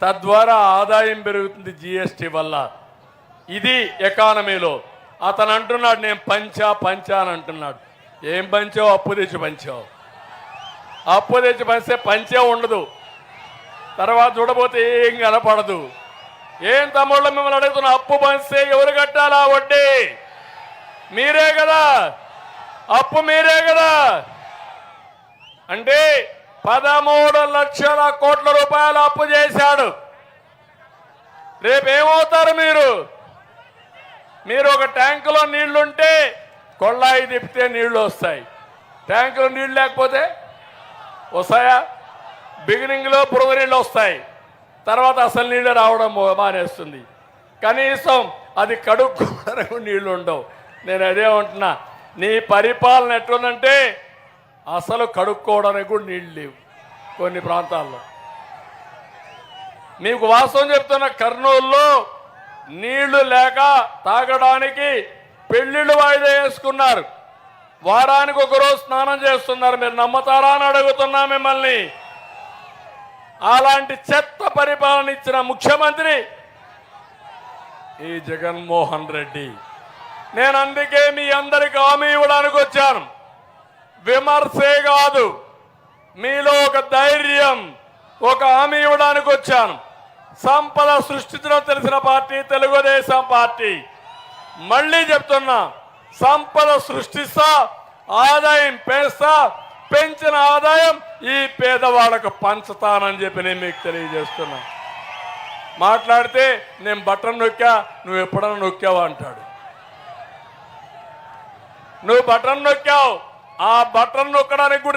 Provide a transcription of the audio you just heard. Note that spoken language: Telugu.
తద్వారా ఆదాయం పెరుగుతుంది జీఎస్టీ వల్ల. ఇది ఎకానమీలో. అతను అంటున్నాడు నేను పంచా అని అంటున్నాడు. ఏం పంచావు? అప్పు తెచ్చి పంచావు. అప్పు తెచ్చి పంచితే పంచే ఉండదు, తర్వాత చూడబోతే ఏం కనపడదు. ఏం తమ్ముళ్ళు మిమ్మల్ని అడుగుతున్నా, అప్పు పంచితే ఎవరు కట్టాలా వడ్డీ? మీరే కదా, అప్పు మీరే కదా. అంటే 13 లక్షల కోట్ల రూపాయలు అప్పు చేశాడు. రేపేమవుతారు మీరు? మీరు ఒక ట్యాంకులో నీళ్లుంటే కొళ్ళాయి తిప్పితే నీళ్లు వస్తాయి. ట్యాంకులో నీళ్లు లేకపోతే వస్తాయా? బిగినింగ్లో బురద నీళ్ళు వస్తాయి, తర్వాత అసలు నీళ్ళు రావడం మానేస్తుంది. కనీసం అది కడుక్కోవడానికి నీళ్లు ఉండవు. నేను అదే ఉంటున్నా, నీ పరిపాలన ఎట్లుందంటే అసలు కడుక్కోవడానికి కూడా నీళ్ళు లేవు కొన్ని ప్రాంతాల్లో. మీకు వాస్తవం చెప్తున్న, కర్నూలులో నీళ్లు లేక తాగడానికి పెళ్లిళ్ళు వాయిదా వేసుకున్నారు. వారానికి ఒకరోజు స్నానం చేస్తున్నారు. మీరు నమ్మతారా అని అడుగుతున్నా మిమ్మల్ని. అలాంటి చెత్త పరిపాలన ఇచ్చిన ముఖ్యమంత్రి ఈ జగన్మోహన్ రెడ్డి. నేను అందుకే మీ అందరికి హామీ ఇవ్వడానికి వచ్చాను. విమర్శే కాదు, మీలో ఒక ధైర్యం, ఒక హామీ ఇవ్వడానికి వచ్చాను. సంపద సృష్టించడం తెలిసిన పార్టీ తెలుగుదేశం పార్టీ. మళ్ళీ చెప్తున్నా, సంపద సృష్టిస్తా, ఆదాయం పెంచుతా, పెంచిన ఆదాయం ఈ పేదవాళ్లకు పంచుతానని చెప్పి నేను మీకు తెలియజేస్తున్నా. మాట్లాడితే నేను బటన్ నొక్కా, నువ్వు ఎప్పుడన్నా నొక్కావా అంటాడు. నువ్వు బటన్ నొక్కావు, ఆ బటన్ నొక్కడానికి కూడా